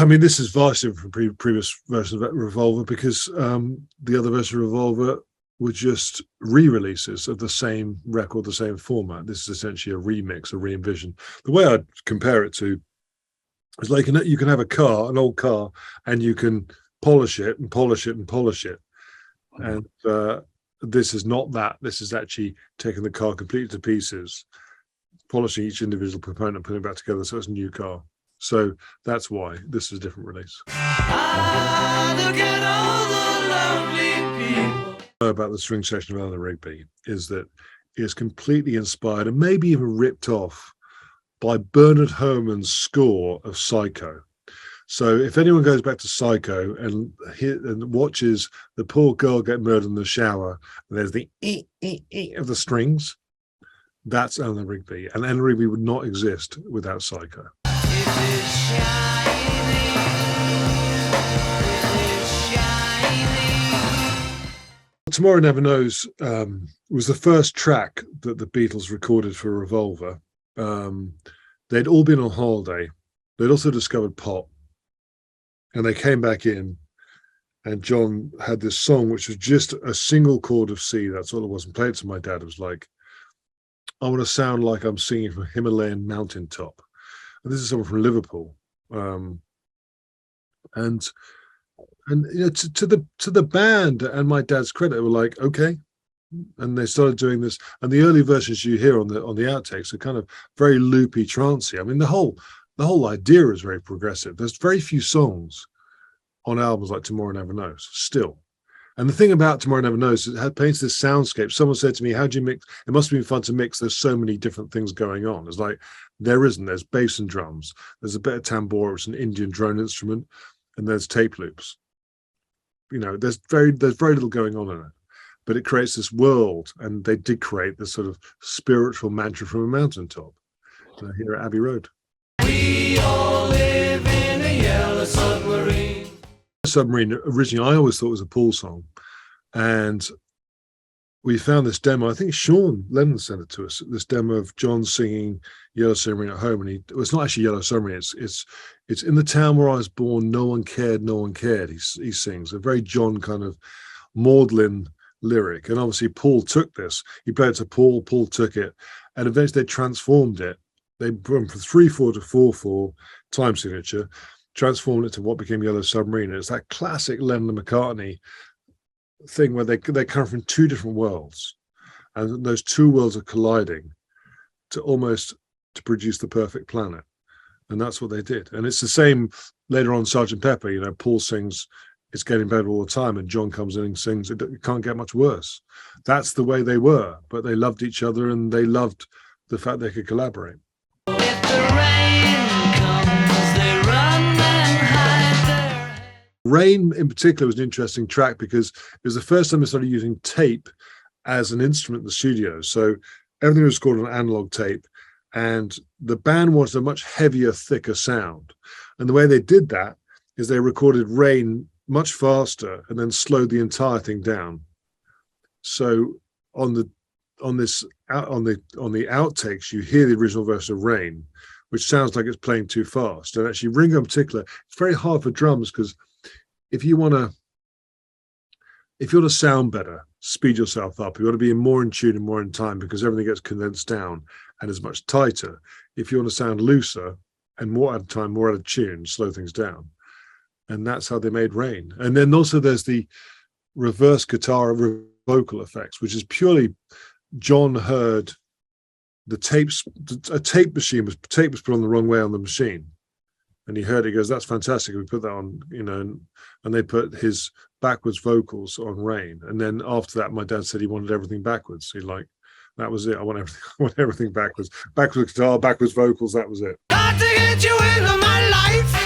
mean, this is vastly different from previous versions of Revolver because the other version of Revolver were just re-releases of the same record, the same format. This is essentially a remix, a re-envision. The way I'd compare it to is like you can have a car, an old car, and you can polish it and polish it and polish it. And this is not that. This is actually taking the car completely to pieces, polishing each individual component, putting it back together so it's a new car. So that's why this is a different release. Look at all the lovely people. About the string section of Eleanor Rigby is that it's completely inspired and maybe even ripped off by Bernard Herrmann's score of Psycho. So if anyone goes back to Psycho and watches the poor girl get murdered in the shower, and there's the of the strings, that's Eleanor Rigby. And Eleanor Rigby would not exist without Psycho. Tomorrow Never Knows was the first track that the Beatles recorded for Revolver. They'd all been on holiday. They'd also discovered pop. And they came back in, and John had this song, which was just a single chord of C. That's all it was. And played it to my dad. It was like, I want to sound like I'm singing from a Himalayan mountaintop. And this is someone from Liverpool. And you know, to the band and my dad's credit, they were like, okay. And they started doing this. And the early versions you hear on the outtakes are kind of very loopy, trancey. I mean, the whole idea is very progressive. There's very few songs on albums like Tomorrow Never Knows still. And the thing about Tomorrow Never Knows is it paints this soundscape. Someone said to me, how do you mix? It must have been fun to mix. There's so many different things going on. It's like, there isn't. There's bass and drums. There's a bit of tambora, it's an Indian drone instrument, and there's tape loops. You know, there's very little going on in it. But it creates this world, and they did create this sort of spiritual mantra from a mountaintop here at Abbey Road. We all live in a yellow submarine. Submarine, originally, I always thought it was a Paul song. And we found this demo. I think Sean Lennon sent it to us, this demo of John singing Yellow Submarine at home. And it's not actually Yellow Submarine. It's in the town where I was born, no one cared, no one cared. He sings a very John kind of maudlin lyric. And obviously Paul took this. He played it to Paul. Paul took it. And eventually they transformed it. They went from 3/4 to 4/4 time signature, transformed it to what became Yellow Submarine. And it's that classic Lennon and McCartney thing where they come from two different worlds, and those two worlds are colliding to produce the perfect planet. And that's what they did. And it's the same later on Sgt. Pepper. You know, Paul sings It's Getting Better All the Time, and John comes in and sings It Can't Get Much Worse. That's the way they were, but they loved each other, and they loved the fact they could collaborate. Rain in particular was an interesting track because it was the first time I started using tape as an instrument in the studio. So everything was recorded on analog tape, and the band wanted a much heavier, thicker sound. And the way they did that is they recorded Rain much faster and then slowed the entire thing down. So on the outtakes, you hear the original version of Rain, which sounds like it's playing too fast. And actually, Ringo in particular, it's very hard for drums because if you want to sound better, speed yourself up. You want to be more in tune and more in time because everything gets condensed down and is much tighter. If you want to sound looser and more out of time, more out of tune, slow things down. And that's how they made Rain. And then also there's the reverse guitar vocal effects, which is purely John heard the tapes. A tape was put on the wrong way on the machine. And he heard it, he goes, that's fantastic. We put that on, you know, and they put his backwards vocals on Rain. And then after that, my dad said he wanted everything backwards. He that was it. I want everything backwards. Backwards guitar, backwards vocals, that was it. Got to get you into my life.